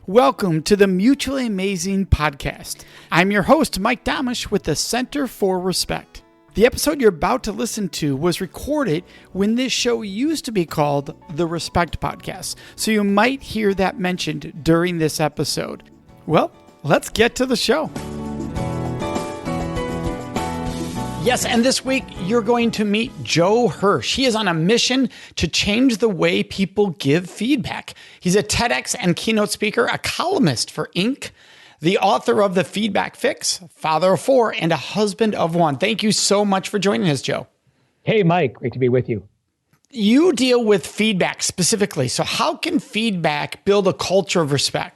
Welcome to the Mutually Amazing Podcast. I'm your host, Mike Domitrz with the Center for Respect. The episode you're about to listen to was recorded when this show used to be called the Respect Podcast, so you might hear that mentioned during this episode. Well, let's get to the show. Yes, and this week you're going to meet Joe Hirsch. He is on a mission to change the way people give feedback. He's a TEDx and keynote speaker, a columnist for Inc., the author of The Feedback Fix, father of four, and a husband of one. Thank you so much for joining us, Joe. Hey, Mike. Great to be with you. You deal with feedback specifically. So how can feedback build a culture of respect?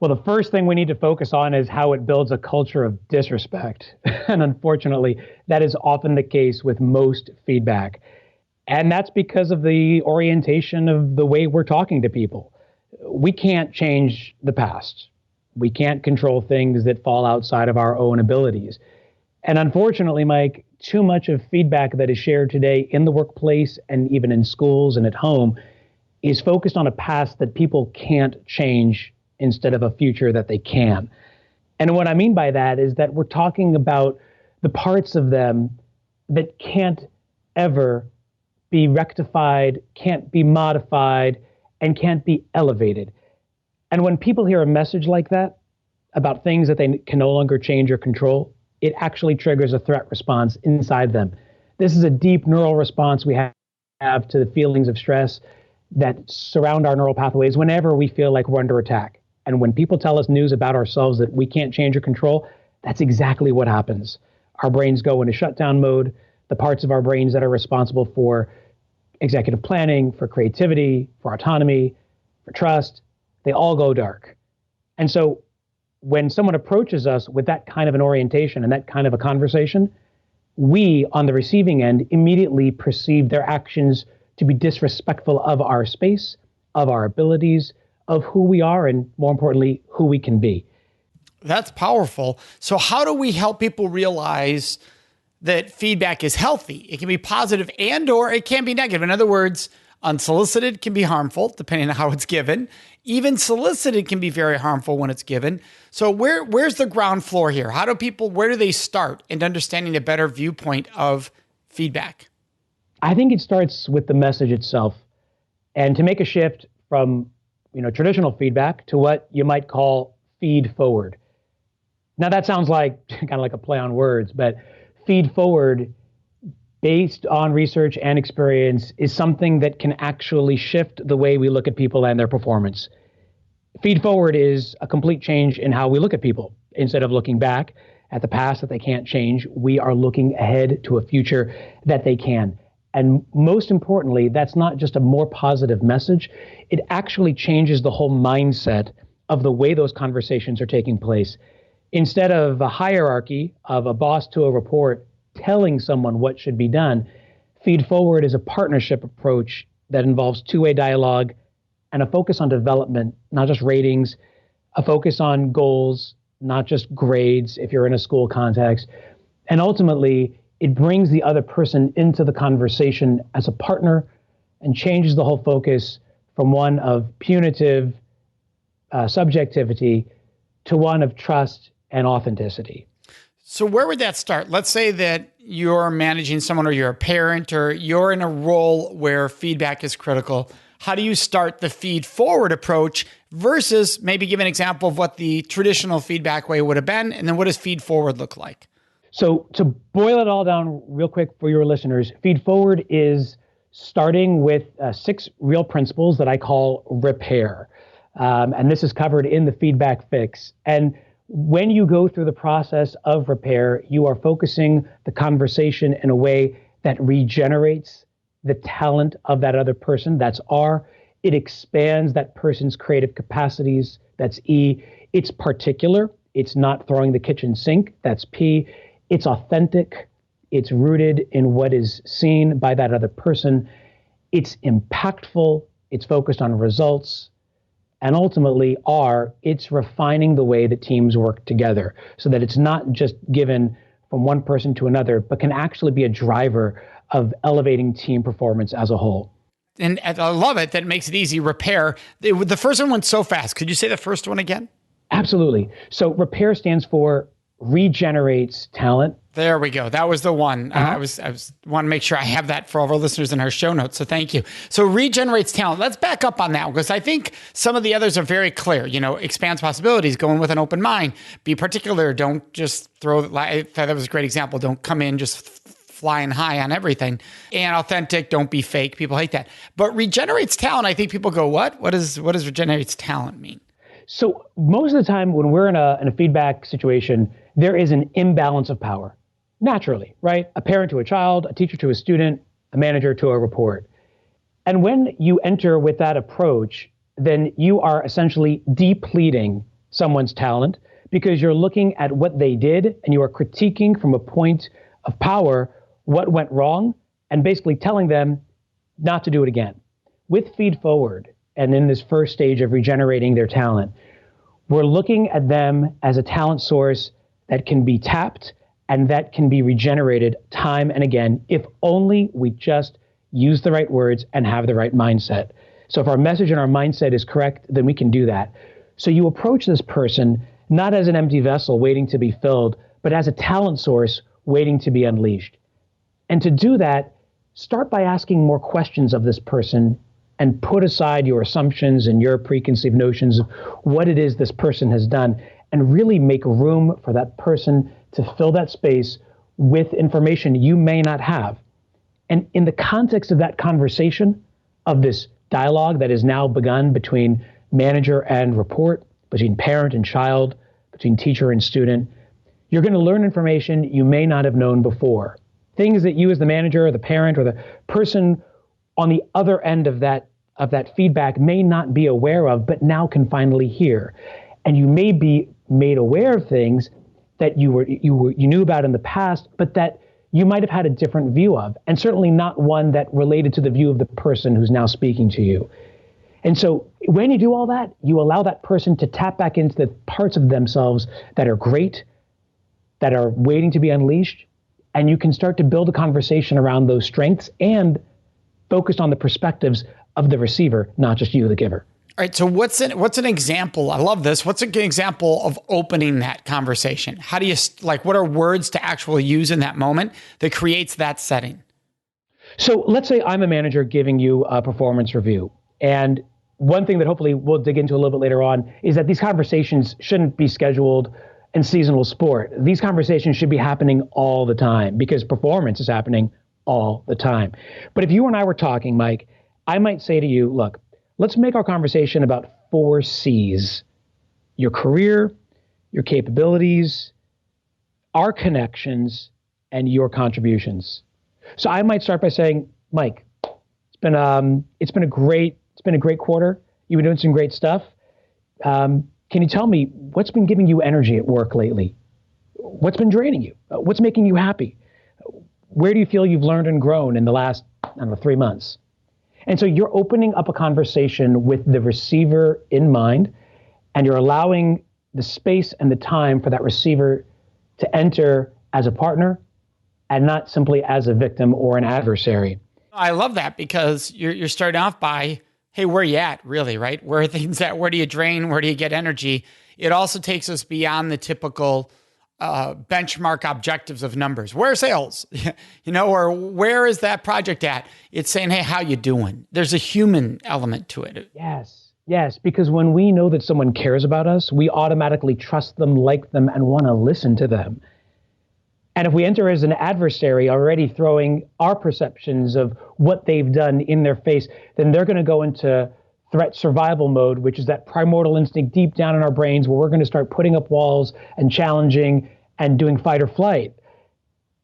Well, the first thing we need to focus on is how it builds a culture of disrespect. And unfortunately, that is often the case with most feedback. And that's because of the orientation of the way we're talking to people. We can't change the past. We can't control things that fall outside of our own abilities. And unfortunately, Mike, too much of feedback that is shared today in the workplace and even in schools and at home is focused on a past that people can't change instead of a future that they can. And what I mean by that is that we're talking about the parts of them that can't ever be rectified, can't be modified, and can't be elevated. And when people hear a message like that about things that they can no longer change or control, it actually triggers a threat response inside them. This is a deep neural response we have to the feelings of stress that surround our neural pathways whenever we feel like we're under attack. And when people tell us news about ourselves that we can't change or control, that's exactly what happens. Our brains go into shutdown mode. The parts of our brains that are responsible for executive planning, for creativity, for autonomy, for trust, they all go dark. And so when someone approaches us with that kind of an orientation and that kind of a conversation, we on the receiving end immediately perceive their actions to be disrespectful of our space, of our abilities, of who we are, and more importantly, who we can be. That's powerful. So how do we help people realize that feedback is healthy? It can be positive and or it can be negative. In other words, unsolicited can be harmful depending on how it's given. Even solicited can be very harmful when it's given. So where's the ground floor here? Where do they start in understanding a better viewpoint of feedback? I think it starts with the message itself. And to make a shift from traditional feedback to what you might call feed forward. Now that sounds like kind of like a play on words, but feed forward based on research and experience is something that can actually shift the way we look at people and their performance. Feed forward is a complete change in how we look at people. Instead of looking back at the past that they can't change, we are looking ahead to a future that they can. And most importantly, that's not just a more positive message. It actually changes the whole mindset of the way those conversations are taking place. Instead of a hierarchy of a boss to a report telling someone what should be done, feed forward is a partnership approach that involves two-way dialogue and a focus on development, not just ratings, a focus on goals, not just grades if you're in a school context. And ultimately, it brings the other person into the conversation as a partner and changes the whole focus from one of punitive subjectivity to one of trust and authenticity. So where would that start? Let's say that you're managing someone or you're a parent or you're in a role where feedback is critical. How do you start the feed forward approach versus maybe give an example of what the traditional feedback way would have been? And then what does feed forward look like? So to boil it all down real quick for your listeners, feed forward is starting with 6 real principles that I call repair. And this is covered in the Feedback Fix. And when you go through the process of repair, you are focusing the conversation in a way that regenerates the talent of that other person. That's R. It expands that person's creative capacities. That's E. It's particular. It's not throwing the kitchen sink. That's P. It's authentic. It's rooted in what is seen by that other person. It's impactful. It's focused on results. And ultimately, R, it's refining the way that teams work together so that it's not just given from one person to another, but can actually be a driver of elevating team performance as a whole. and I love it that it makes it easy. Repair. The first one went so fast. Could you say the first one again? Absolutely. So repair stands for regenerates talent. There we go. That was the one. I was want to make sure I have that for all of our listeners in our show notes. So thank you. So regenerates talent. Let's back up on that because I think some of the others are very clear. Expands possibilities, go in with an open mind, be particular. Don't just throw. I thought that was a great example. Don't come in just flying high on everything. And authentic. Don't be fake. People hate that. But regenerates talent. I think people go, what? What does regenerates talent mean? So most of the time when we're in a feedback situation, there is an imbalance of power. Naturally, right? A parent to a child, a teacher to a student, a manager to a report. And when you enter with that approach, then you are essentially depleting someone's talent because you're looking at what they did and you are critiquing from a point of power what went wrong and basically telling them not to do it again. With Feed Forward, and in this first stage of regenerating their talent, we're looking at them as a talent source that can be tapped and that can be regenerated time and again, if only we just use the right words and have the right mindset. So if our message and our mindset is correct, then we can do that. So you approach this person not as an empty vessel waiting to be filled, but as a talent source waiting to be unleashed. And to do that, start by asking more questions of this person and put aside your assumptions and your preconceived notions of what it is this person has done and really make room for that person to fill that space with information you may not have. And in the context of that conversation, of this dialogue that is now begun between manager and report, between parent and child, between teacher and student, you're going to learn information you may not have known before. Things that you as the manager or the parent or the person on the other end of that feedback may not be aware of, but now can finally hear. And you may be made aware of things that you knew about in the past, but that you might have had a different view of, and certainly not one that related to the view of the person who's now speaking to you. And so when you do all that, you allow that person to tap back into the parts of themselves that are great, that are waiting to be unleashed, and you can start to build a conversation around those strengths and focused on the perspectives of the receiver, not just you, the giver. All right. So what's an example? I love this. What's an example of opening that conversation? How do you, what are words to actually use in that moment that creates that setting? So let's say I'm a manager giving you a performance review. And one thing that hopefully we'll dig into a little bit later on is that these conversations shouldn't be scheduled in seasonal sport. These conversations should be happening all the time because performance is happening all the time. But if you and I were talking, Mike, I might say to you, look, let's make our conversation about 4 C's: your career, your capabilities, our connections, and your contributions. So I might start by saying, Mike, it's been a great quarter. You've been doing some great stuff. Can you tell me what's been giving you energy at work lately? What's been draining you? What's making you happy? Where do you feel you've learned and grown in the last, 3 months? And so you're opening up a conversation with the receiver in mind, and you're allowing the space and the time for that receiver to enter as a partner and not simply as a victim or an adversary. I love that because you're starting off by, hey, where are you at, really, right? Where are things at? Where do you drain? Where do you get energy? It also takes us beyond the typical benchmark objectives of numbers. Where are sales? Or where is that project at? It's saying, hey, how you doing? There's a human element to it. Yes, because when we know that someone cares about us, we automatically trust them, like them, and want to listen to them. And if we enter as an adversary, already throwing our perceptions of what they've done in their face, then they're going to go into threat survival mode, which is that primordial instinct deep down in our brains where we're going to start putting up walls and challenging and doing fight or flight.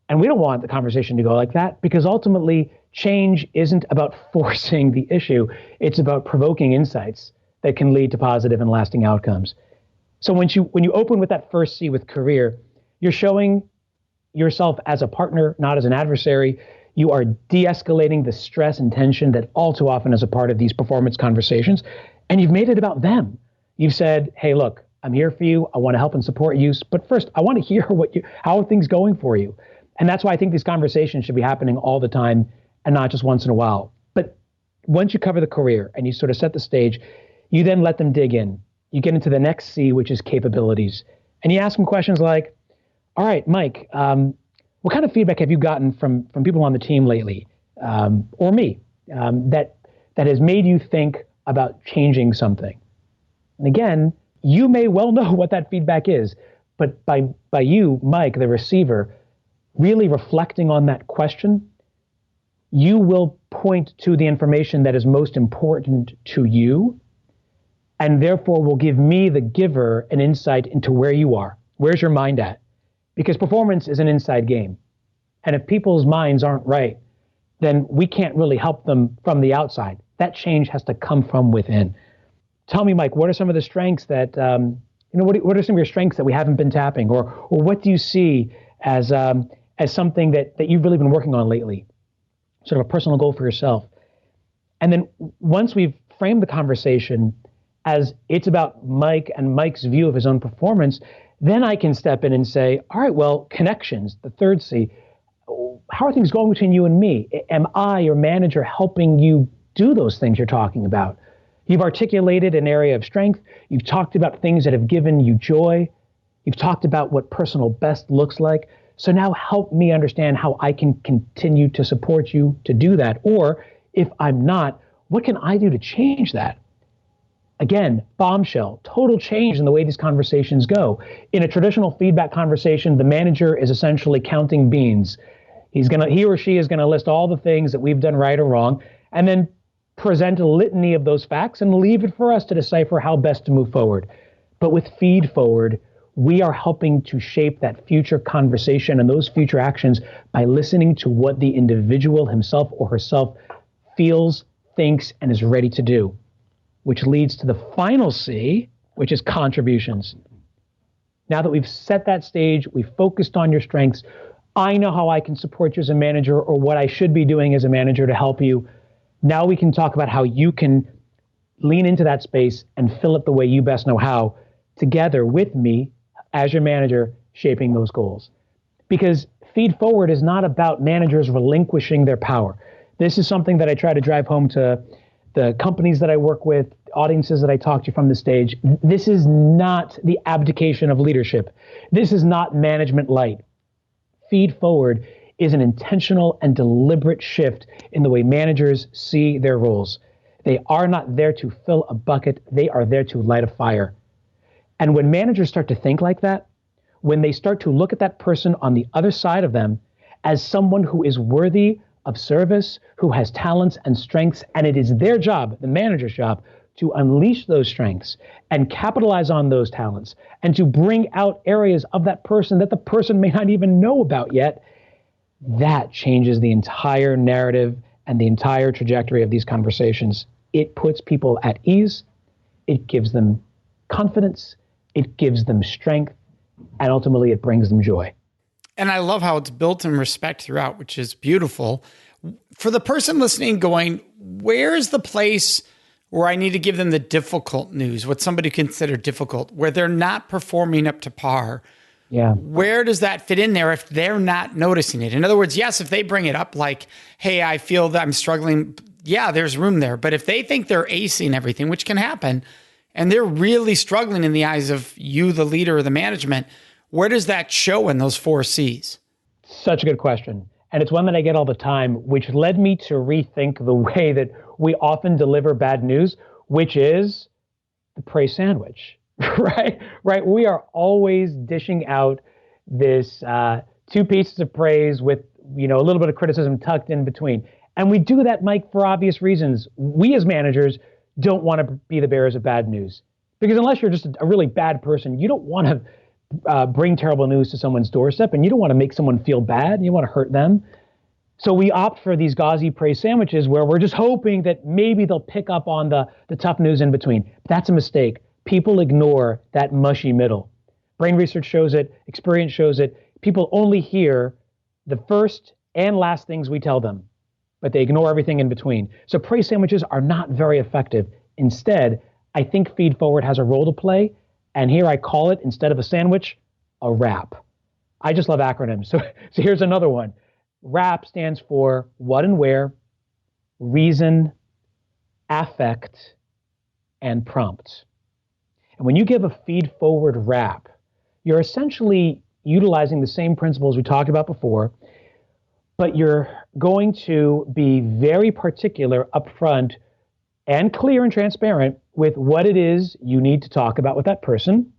And we don't want the conversation to go like that because ultimately change isn't about forcing the issue. It's about provoking insights that can lead to positive and lasting outcomes. So when you open with that first C with career, you're showing yourself as a partner, not as an adversary. You are de-escalating the stress and tension that all too often is a part of these performance conversations. And you've made it about them. You've said, hey, look, I'm here for you. I want to help and support you. But first, I want to hear how are things going for you? And that's why I think these conversations should be happening all the time and not just once in a while. But once you cover the career and you sort of set the stage, you then let them dig in. You get into the next C, which is capabilities. And you ask them questions like, all right, Mike, what kind of feedback have you gotten from people on the team lately, or me, that has made you think about changing something? And again, you may well know what that feedback is, but by you, Mike, the receiver, really reflecting on that question, you will point to the information that is most important to you, and therefore will give me, the giver, an insight into where you are. Where's your mind at? Because performance is an inside game. And if people's minds aren't right, then we can't really help them from the outside. That change has to come from within. Tell me, Mike, what are some of the strengths that, what are some of your strengths that we haven't been tapping? Or what do you see as something that you've really been working on lately? Sort of a personal goal for yourself. And then once we've framed the conversation as it's about Mike and Mike's view of his own performance, then I can step in and say, all right, well, connections, the third C. How are things going between you and me? Am I, your manager, helping you do those things you're talking about? You've articulated an area of strength. You've talked about things that have given you joy. You've talked about what personal best looks like. So now help me understand how I can continue to support you to do that. Or if I'm not, what can I do to change that? Again, bombshell, total change in the way these conversations go. In a traditional feedback conversation, the manager is essentially counting beans. He or she is gonna list all the things that we've done right or wrong, and then present a litany of those facts and leave it for us to decipher how best to move forward. But with Feed Forward, we are helping to shape that future conversation and those future actions by listening to what the individual himself or herself feels, thinks, and is ready to do, which leads to the final C, which is contributions. Now that we've set that stage, we've focused on your strengths, I know how I can support you as a manager or what I should be doing as a manager to help you. Now we can talk about how you can lean into that space and fill it the way you best know how, together with me as your manager shaping those goals. Because Feed Forward is not about managers relinquishing their power. This is something that I try to drive home to the companies that I work with, audiences that I talk to from the stage. This is not the abdication of leadership. This is not management light. Feed Forward is an intentional and deliberate shift in the way managers see their roles. They are not there to fill a bucket. They are there to light a fire. And when managers start to think like that, when they start to look at that person on the other side of them as someone who is worthy of service, who has talents and strengths, and it is their job, the manager's job, to unleash those strengths and capitalize on those talents and to bring out areas of that person that the person may not even know about yet, that changes the entire narrative and the entire trajectory of these conversations. It puts people at ease. It gives them confidence. It gives them strength. And ultimately, it brings them joy. And I love how it's built in respect throughout, which is beautiful. For the person listening going, where's the place where I need to give them the difficult news, what somebody considered difficult, where they're not performing up to par? Yeah. Where does that fit in there if they're not noticing it? In other words, yes, if they bring it up like, hey, I feel that I'm struggling, yeah, there's room there. But if they think they're acing everything, which can happen, and they're really struggling in the eyes of you, the leader or the management, where does that show in those 4 C's? Such a good question. And it's one that I get all the time, which led me to rethink the way that we often deliver bad news, which is the praise sandwich, right? Right. We are always dishing out this 2 pieces of praise with, a little bit of criticism tucked in between. And we do that, Mike, for obvious reasons. We as managers don't want to be the bearers of bad news, because unless you're just a really bad person, you don't want to bring terrible news to someone's doorstep, and you don't want to make someone feel bad. You want to hurt them. So we opt for these gauzy praise sandwiches where we're just hoping that maybe they'll pick up on the tough news in between. That's a mistake. People ignore that mushy middle. Brain research shows it. Experience shows it. People only hear the first and last things we tell them, but they ignore everything in between. So praise sandwiches are not very effective. Instead, I think Feed Forward has a role to play. And here I call it, instead of a sandwich, a wrap. I just love acronyms. So here's another one. WRAP stands for what and where, reason, affect, and prompt. And when you give a feed-forward wrap, you're essentially utilizing the same principles we talked about before, but you're going to be very particular upfront and clear and transparent with what it is you need to talk about with that person,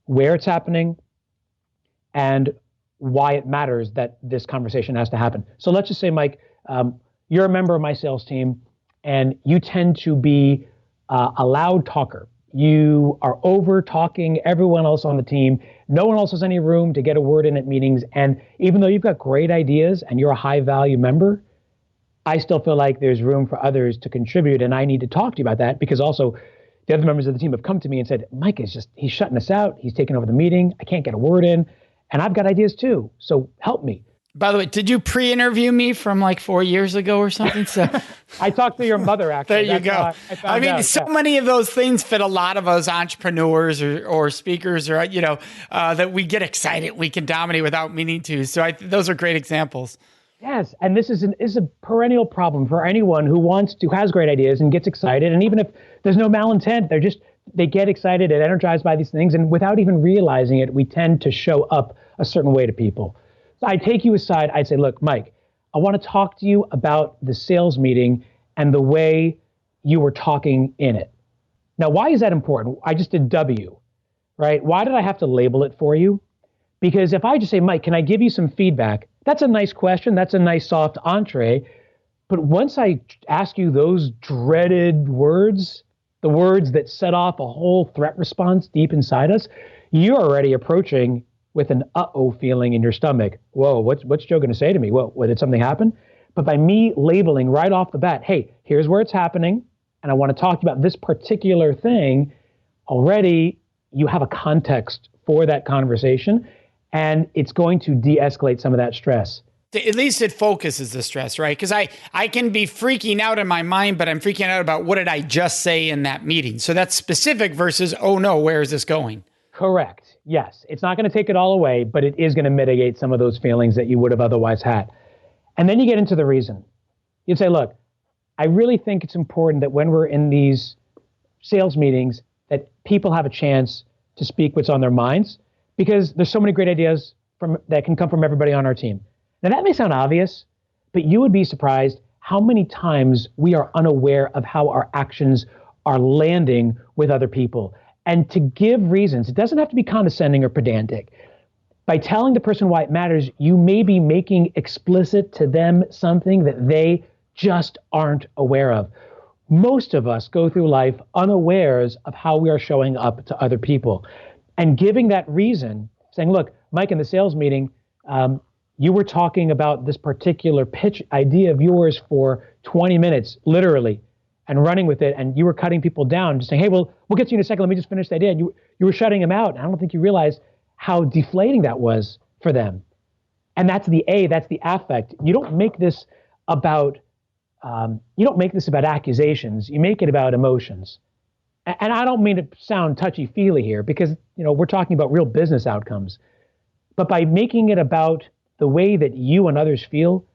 where it's happening, and why it matters that this conversation has to happen. So let's just say, Mike, you're a member of my sales team, and you tend to be a loud talker. You are over talking everyone else on the team. No one else has any room to get a word in at meetings. And even though you've got great ideas and you're a high value member, I still feel like there's room for others to contribute. And I need to talk to you about that, because also the other members of the team have come to me and said, Mike he's shutting us out. He's taking over the meeting. I can't get a word in. And I've got ideas too. So help me. By the way, did you pre-interview me from like 4 years ago or something? So I talked to your mother, actually. There you go. I mean, many of those things fit a lot of us entrepreneurs or speakers, or, that we get excited. We can dominate without meaning to. So those are great examples. Yes. And this is a perennial problem for anyone who has great ideas and gets excited. And even if there's no malintent, they get excited and energized by these things. And without even realizing it, we tend to show up a certain way to people. So I'd take you aside. I'd say, look, Mike, I want to talk to you about the sales meeting and the way you were talking in it. Now, why is that important? I just did W, right? Why did I have to label it for you? Because if I just say, Mike, can I give you some feedback? That's a nice question. That's a nice soft entree. But once I ask you those dreaded words, the words that set off a whole threat response deep inside us, you're already approaching with an uh-oh feeling in your stomach. Whoa, what's Joe going to say to me? Whoa, did something happen? But by me labeling right off the bat, hey, here's where it's happening, and I want to talk about this particular thing, already you have a context for that conversation, and it's going to de-escalate some of that stress. At least it focuses the stress, right? Because I can be freaking out in my mind, but I'm freaking out about what did I just say in that meeting? So that's specific versus, oh no, where is this going? Correct. Yes, it's not going to take it all away, but it is going to mitigate some of those feelings that you would have otherwise had. And then you get into the reason. You'd say, look, I really think it's important that when we're in these sales meetings, that people have a chance to speak what's on their minds, because there's so many great ideas that can come from everybody on our team. Now, that may sound obvious, but you would be surprised how many times we are unaware of how our actions are landing with other people. And to give reasons, it doesn't have to be condescending or pedantic. By telling the person why it matters, you may be making explicit to them something that they just aren't aware of. Most of us go through life unawares of how we are showing up to other people. And giving that reason, saying, look, Mike, in the sales meeting, you were talking about this particular pitch idea of yours for 20 minutes, literally, and running with it, and you were cutting people down, just saying, hey, we'll get to you in a second, let me just finish the idea. And you were shutting them out. And I don't think you realized how deflating that was for them. And that's the affect. You don't make this about accusations. You make it about emotions. And I don't mean to sound touchy-feely here, because we're talking about real business outcomes. But by making it about the way that you and others feel,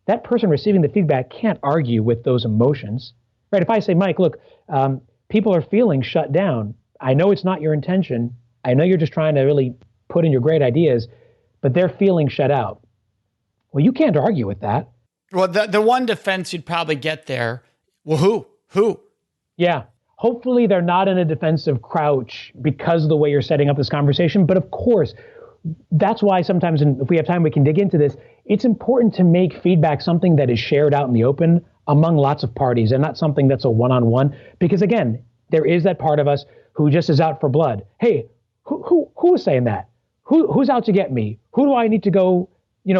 that person receiving the feedback can't argue with those emotions, right? If I say, Mike, look, people are feeling shut down. I know it's not your intention. I know you're just trying to really put in your great ideas, but they're feeling shut out. Well, you can't argue with that. Well, the one defense you'd probably get there, well, who? Yeah. Hopefully they're not in a defensive crouch because of the way you're setting up this conversation. But of course, that's why sometimes, and if we have time, we can dig into this. It's important to make feedback something that is shared out in the open among lots of parties, and not something that's a one-on-one. Because again, there is that part of us who just is out for blood. Hey, who is saying that? Who's out to get me? Who do I need to go,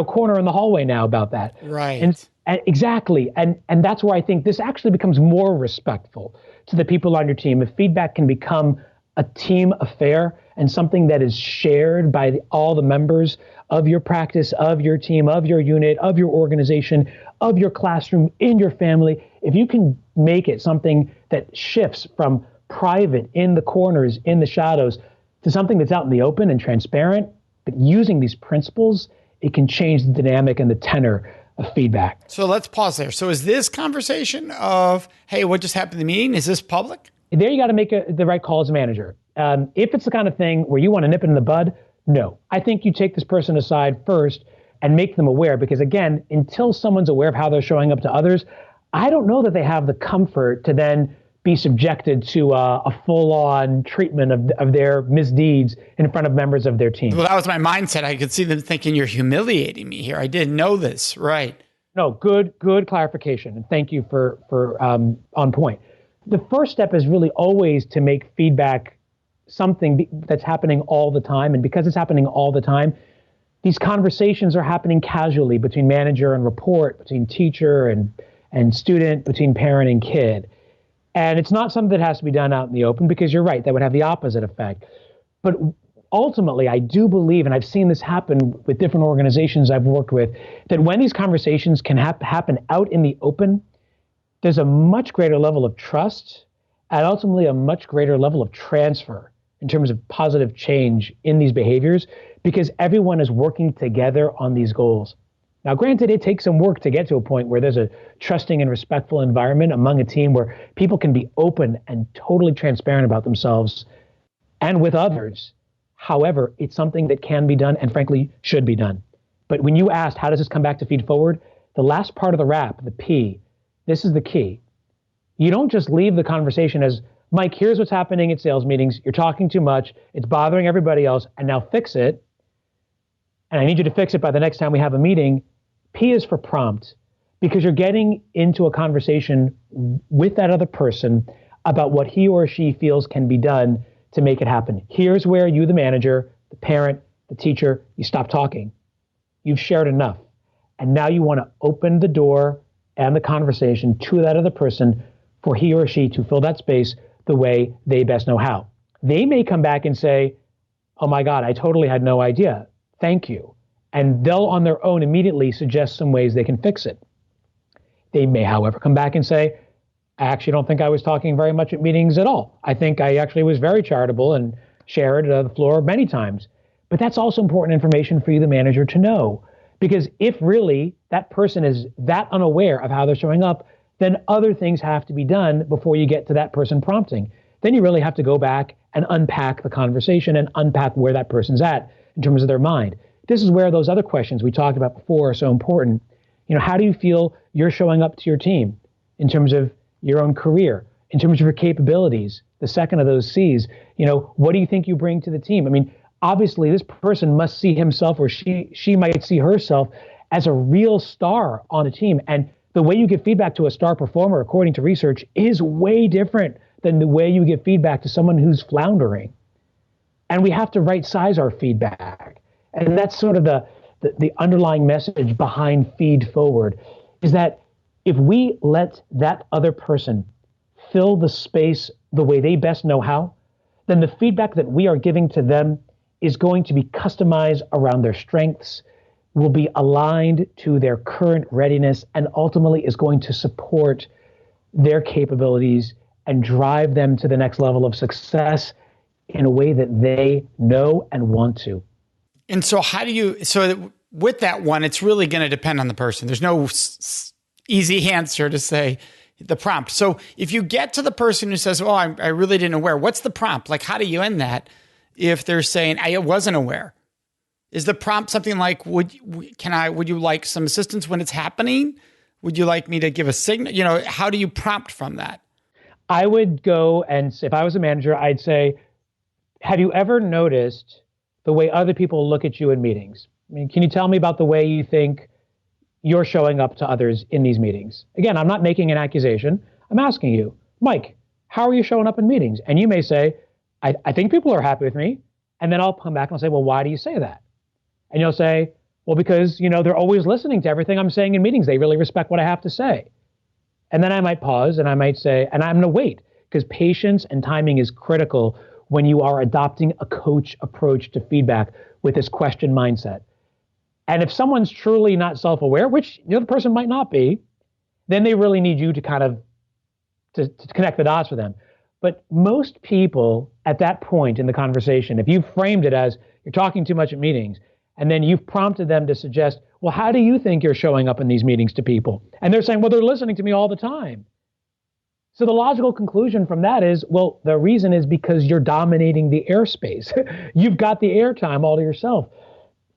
corner in the hallway now about that? Right. And exactly. And that's where I think this actually becomes more respectful to the people on your team. If feedback can become a team affair and something that is shared by all the members of your practice, of your team, of your unit, of your organization, of your classroom, in your family, if you can make it something that shifts from private, in the corners, in the shadows, to something that's out in the open and transparent, but using these principles, it can change the dynamic and the tenor of feedback. So let's pause there. So is this conversation of, hey, what just happened in the meeting? Is this public? There you got to make the right call as a manager. If it's the kind of thing where you want to nip it in the bud, no. I think you take this person aside first and make them aware, because again, until someone's aware of how they're showing up to others, I don't know that they have the comfort to then be subjected to a full-on treatment of their misdeeds in front of members of their team. Well, that was my mindset. I could see them thinking, you're humiliating me here. I didn't know this. Right. No, good clarification. And thank you for on point. The first step is really always to make feedback something that's happening all the time. And because it's happening all the time, these conversations are happening casually between manager and report, between teacher and student, between parent and kid. And it's not something that has to be done out in the open, because you're right, that would have the opposite effect. But ultimately, I do believe, and I've seen this happen with different organizations I've worked with, that when these conversations can happen out in the open, there's a much greater level of trust and ultimately a much greater level of transfer in terms of positive change in these behaviors, because everyone is working together on these goals. Now, granted, it takes some work to get to a point where there's a trusting and respectful environment among a team where people can be open and totally transparent about themselves and with others. However, it's something that can be done and frankly should be done. But when you asked, how does this come back to feed forward? The last part of the wrap, the P, this is the key. You don't just leave the conversation as, Mike, here's what's happening at sales meetings. You're talking too much. It's bothering everybody else. And now fix it. And I need you to fix it by the next time we have a meeting. P is for prompt, because you're getting into a conversation with that other person about what he or she feels can be done to make it happen. Here's where you, the manager, the parent, the teacher, you stop talking. You've shared enough. And now you want to open the door and the conversation to that other person for he or she to fill that space the way they best know how. They may come back and say, oh my God, I totally had no idea. Thank you. And they'll on their own immediately suggest some ways they can fix it. They may, however, come back and say, I actually don't think I was talking very much at meetings at all. I think I actually was very charitable and shared the floor many times. But that's also important information for you, the manager, to know. Because if really that person is that unaware of how they're showing up, then other things have to be done before you get to that person prompting. Then you really have to go back and unpack the conversation and unpack where that person's at in terms of their mind. This is where those other questions we talked about before are so important. How do you feel you're showing up to your team in terms of your own career, in terms of your capabilities? The second of those C's, what do you think you bring to the team? I mean, obviously this person must see himself, or she might see herself as a real star on a team. And the way you give feedback to a star performer, according to research, is way different than the way you give feedback to someone who's floundering. And we have to right size our feedback. And that's sort of the underlying message behind feed forward, is that if we let that other person fill the space the way they best know how, then the feedback that we are giving to them is going to be customized around their strengths, will be aligned to their current readiness, and ultimately is going to support their capabilities and drive them to the next level of success in a way that they know and want to. And so with that one, it's really going to depend on the person. There's no easy answer to say the prompt. So if you get to the person who says, oh, I really didn't aware, what's the prompt? Like, how do you end that if they're saying, I wasn't aware? Is the prompt something like, would you like some assistance when it's happening? Would you like me to give a signal? How do you prompt from that? I would go, and if I was a manager, I'd say, have you ever noticed the way other people look at you in meetings? I mean, can you tell me about the way you think you're showing up to others in these meetings? Again, I'm not making an accusation. I'm asking you, Mike, how are you showing up in meetings? And you may say, I think people are happy with me. And then I'll come back and I'll say, well, why do you say that? And you'll say, well, because, they're always listening to everything I'm saying in meetings. They really respect what I have to say. And then I might pause and I might say, and I'm going to wait, because patience and timing is critical when you are adopting a coach approach to feedback with this question mindset. And if someone's truly not self-aware, which the other person might not be, then they really need you to kind of to connect the dots for them. But most people at that point in the conversation, if you framed it as you're talking too much at meetings, And then you've prompted them to suggest, well, how do you think you're showing up in these meetings to people? And they're saying, well, they're listening to me all the time. So the logical conclusion from that is, well, the reason is because you're dominating the airspace. You've got the airtime all to yourself.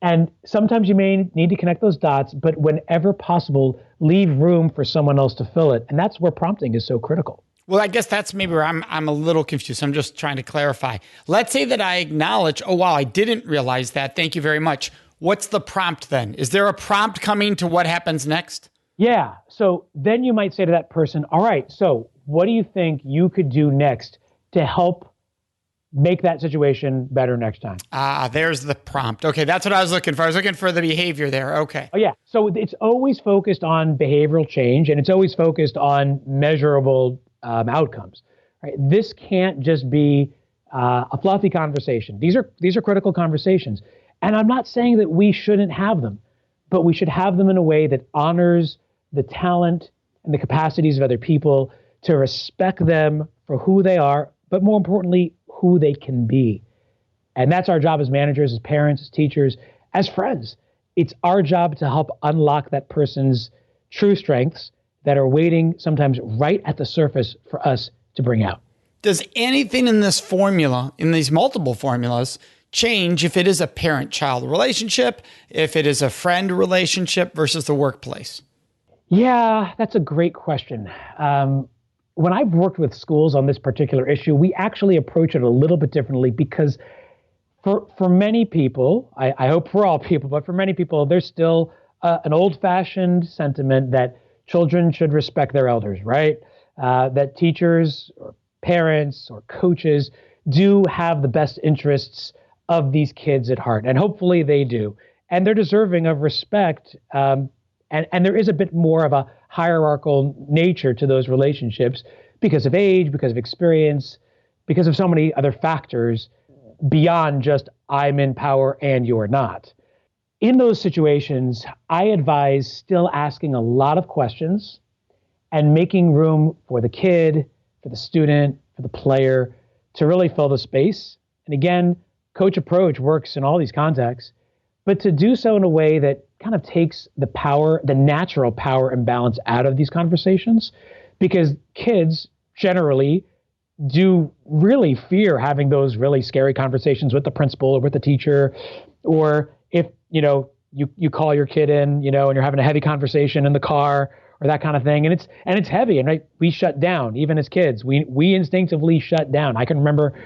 And sometimes you may need to connect those dots, but whenever possible, leave room for someone else to fill it. And that's where prompting is so critical. Well, I guess that's maybe where I'm a little confused. I'm just trying to clarify. Let's say that I acknowledge, oh, wow, I didn't realize that. Thank you very much. What's the prompt then? Is there a prompt coming to what happens next? Yeah. So then you might say to that person, all right, so what do you think you could do next to help make that situation better next time? There's the prompt. Okay, that's what I was looking for. I was looking for the behavior there. Okay. Oh, yeah. So it's always focused on behavioral change, and it's always focused on measurable outcomes. Right? This can't just be a fluffy conversation. These are critical conversations. And I'm not saying that we shouldn't have them, but we should have them in a way that honors the talent and the capacities of other people, to respect them for who they are, but more importantly, who they can be. And that's our job as managers, as parents, as teachers, as friends. It's our job to help unlock that person's true strengths that are waiting sometimes right at the surface for us to bring out. Does anything in this formula, in these multiple formulas, change if it is a parent-child relationship, if it is a friend relationship versus the workplace? Yeah, that's a great question. When I've worked with schools on this particular issue, we actually approach it a little bit differently because for many people, I hope for all people, but for many people, there's still an old-fashioned sentiment that children should respect their elders, right? That teachers or parents or coaches do have the best interests of these kids at heart, and hopefully they do. And they're deserving of respect, and there is a bit more of a hierarchical nature to those relationships because of age, because of experience, because of so many other factors beyond just I'm in power and you're not. In those situations, I advise still asking a lot of questions and making room for the kid, for the student, for the player to really fill the space. And again, coach approach works in all these contexts, but to do so in a way that kind of takes the power, the natural power imbalance out of these conversations, because kids generally do really fear having those really scary conversations with the principal or with the teacher, or if, you call your kid in, and you're having a heavy conversation in the car or that kind of thing. And it's heavy. And right, we shut down, even as kids, we instinctively shut down. I can remember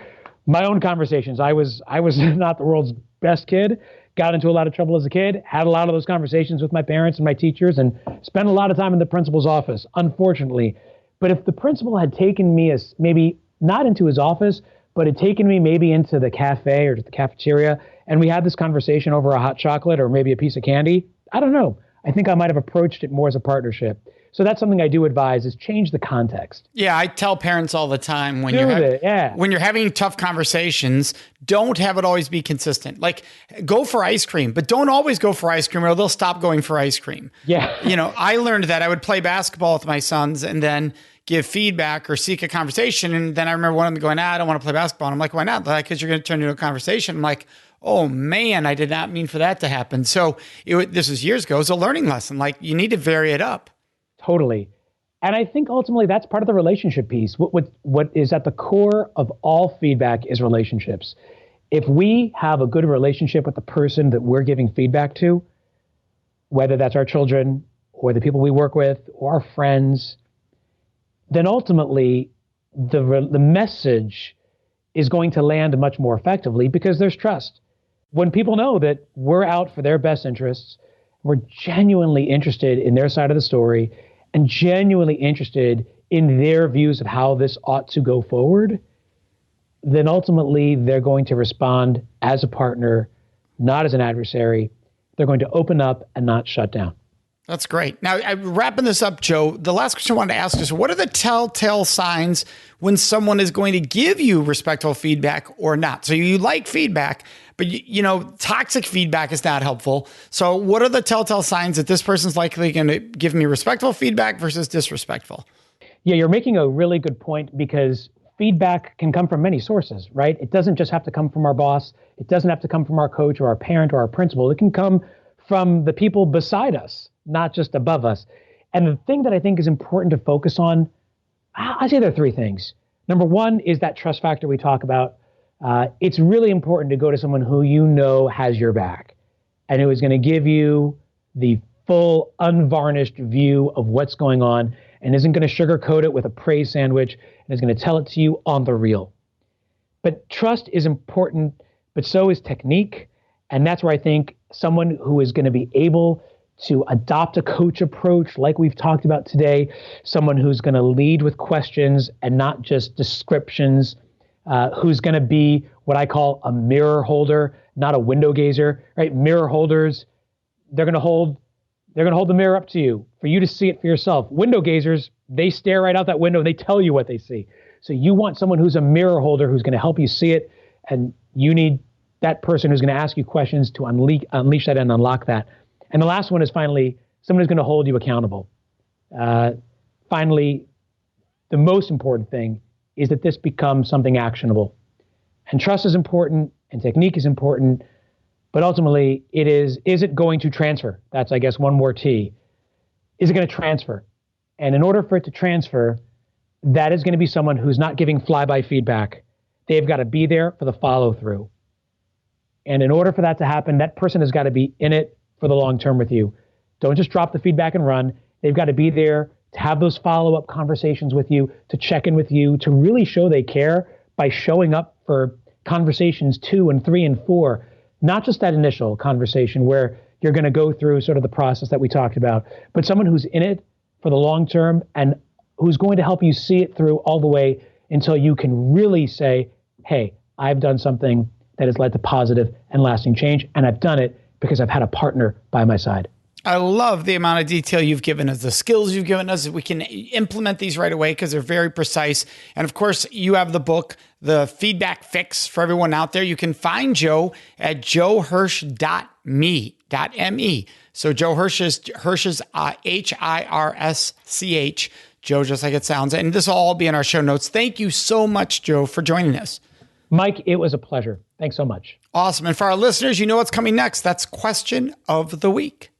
my own conversations. I was not the world's best kid, got into a lot of trouble as a kid, had a lot of those conversations with my parents and my teachers, and spent a lot of time in the principal's office, unfortunately. But if the principal had taken me as maybe not into his office, but had taken me maybe into the cafe or to the cafeteria, and we had this conversation over a hot chocolate or maybe a piece of candy, I don't know. I think I might have approached it more as a partnership. So that's something I do advise, is change the context. Yeah, I tell parents all the time when you're having tough conversations, don't have it always be consistent. Like, go for ice cream, but don't always go for ice cream or they'll stop going for ice cream. Yeah. I learned that I would play basketball with my sons and then give feedback or seek a conversation. And then I remember one of them going, I don't want to play basketball. And I'm like, why not? Because you're going to turn into a conversation. I'm like, oh man, I did not mean for that to happen. So this was years ago. It was a learning lesson. Like, you need to vary it up. Totally. And I think ultimately that's part of the relationship piece. What is at the core of all feedback is relationships. If we have a good relationship with the person that we're giving feedback to, whether that's our children or the people we work with or our friends, then ultimately the message is going to land much more effectively because there's trust. When people know that we're out for their best interests, we're genuinely interested in their side of the story and genuinely interested in their views of how this ought to go forward, then ultimately they're going to respond as a partner, not as an adversary. They're going to open up and not shut down. That's great. Now, wrapping this up, Joe, the last question I wanted to ask is, what are the telltale signs when someone is going to give you respectful feedback or not? So you like feedback, but toxic feedback is not helpful. So what are the telltale signs that this person's likely going to give me respectful feedback versus disrespectful? Yeah, you're making a really good point, because feedback can come from many sources, right? It doesn't just have to come from our boss. It doesn't have to come from our coach or our parent or our principal. It can come from the people beside us, not just above us. And the thing that I think is important to focus on, I say there are three things. Number one is that trust factor we talk about. It's really important to go to someone who you know has your back and who is going to give you the full, unvarnished view of what's going on and isn't going to sugarcoat it with a praise sandwich and is going to tell it to you on the real. But trust is important, but so is technique. And that's where I think someone who is going to be able to adopt a coach approach like we've talked about today, someone who's going to lead with questions and not just descriptions, who's going to be what I call a mirror holder, not a window gazer, right? Mirror holders, they're going to hold the mirror up to you for you to see it for yourself. Window gazers, they stare right out that window and they tell you what they see. So you want someone who's a mirror holder who's going to help you see it, and you need that person who's going to ask you questions to unleash that and unlock that. And the last one is finally, someone who's going to hold you accountable. Finally, the most important thing is that this becomes something actionable. And trust is important and technique is important, but ultimately is it going to transfer? That's, I guess, one more T. Is it going to transfer? And in order for it to transfer, that is going to be someone who's not giving flyby feedback. They've got to be there for the follow through. And in order for that to happen, that person has got to be in it for the long term with you. Don't just drop the feedback and run. They've got to be there to have those follow-up conversations with you, to check in with you, to really show they care by showing up for conversations 2 and 3 and 4, not just that initial conversation where you're going to go through sort of the process that we talked about, but someone who's in it for the long term and who's going to help you see it through all the way until you can really say, hey, I've done something that has led to positive and lasting change, and I've done it because I've had a partner by my side. I love the amount of detail you've given us, the skills you've given us. We can implement these right away because they're very precise. And of course, you have the book, The Feedback Fix, for everyone out there. You can find Joe at joehirsch.me. So Joe Hirsch is Hirsch's Hirsch, Joe, just like it sounds. And this will all be in our show notes. Thank you so much, Joe, for joining us. Mike, it was a pleasure. Thanks so much. Awesome. And for our listeners, you know what's coming next. That's Question of the Week.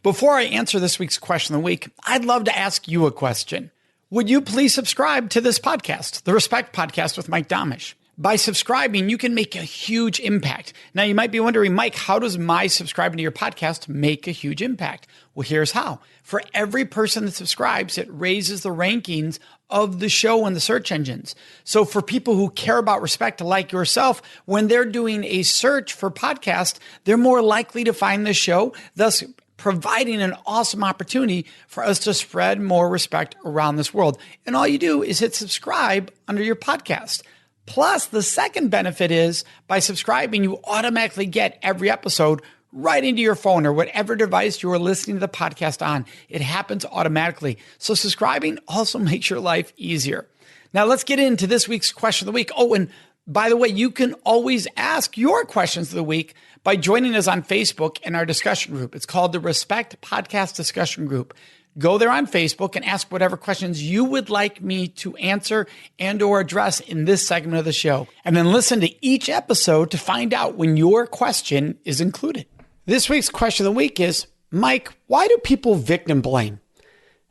Before I answer this week's question of the week, I'd love to ask you a question. Would you please subscribe to this podcast, the Respect Podcast with Mike Domitrz? By subscribing, you can make a huge impact. Now, you might be wondering, Mike, how does my subscribing to your podcast make a huge impact? Well, here's how. For every person that subscribes, it raises the rankings of the show in the search engines. So for people who care about respect like yourself, when they're doing a search for podcast, they're more likely to find the show, thus providing an awesome opportunity for us to spread more respect around this world. And all you do is hit subscribe under your podcast. Plus, the second benefit is by subscribing, you automatically get every episode right into your phone or whatever device you are listening to the podcast on. It happens automatically. So subscribing also makes your life easier. Now, let's get into this week's question of the week. Oh, and by the way, you can always ask your questions of the week by joining us on Facebook in our discussion group. It's called the Respect Podcast Discussion Group. Go there on Facebook and ask whatever questions you would like me to answer and or address in this segment of the show. And then listen to each episode to find out when your question is included. This week's question of the week is, Mike, why do people victim blame?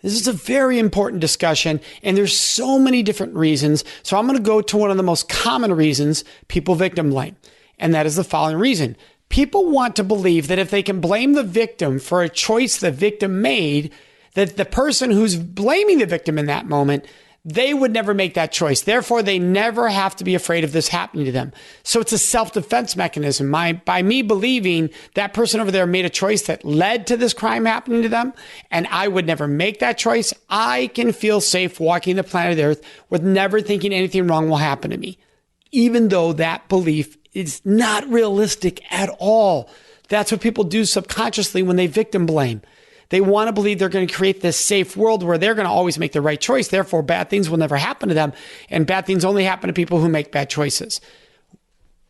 This is a very important discussion, and there's so many different reasons. So I'm going to go to one of the most common reasons people victim blame, and that is the following reason. People want to believe that if they can blame the victim for a choice the victim made, that the person who's blaming the victim in that moment, they would never make that choice. Therefore, they never have to be afraid of this happening to them. So it's a self-defense mechanism. By me believing that person over there made a choice that led to this crime happening to them, and I would never make that choice, I can feel safe walking the planet Earth with never thinking anything wrong will happen to me, even though that belief is not realistic at all. That's what people do subconsciously when they victim blame. They want to believe they're going to create this safe world where they're going to always make the right choice. Therefore, bad things will never happen to them. And bad things only happen to people who make bad choices.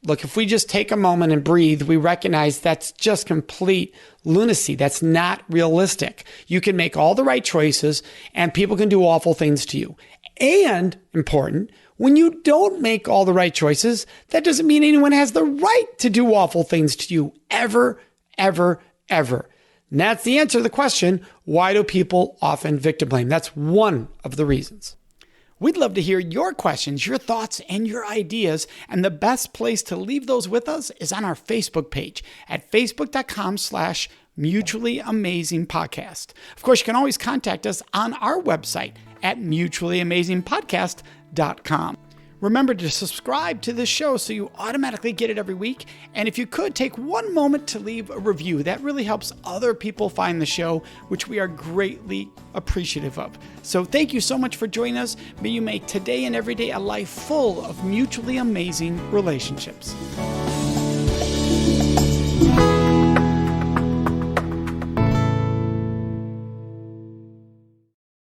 Look, if we just take a moment and breathe, we recognize that's just complete lunacy. That's not realistic. You can make all the right choices and people can do awful things to you. And important, When you don't make all the right choices, that doesn't mean anyone has the right to do awful things to you ever, ever, ever. And that's the answer to the question, why do people often victim blame? That's one of the reasons. We'd love to hear your questions, your thoughts, and your ideas. And the best place to leave those with us is on our Facebook page at facebook.com/Mutually Amazing Podcast. Of course, you can always contact us on our website at mutuallyamazingpodcast.com. Remember to subscribe to this show so you automatically get it every week. And if you could, take one moment to leave a review. That really helps other people find the show, which we are greatly appreciative of. So thank you so much for joining us. May you make today and every day a life full of mutually amazing relationships.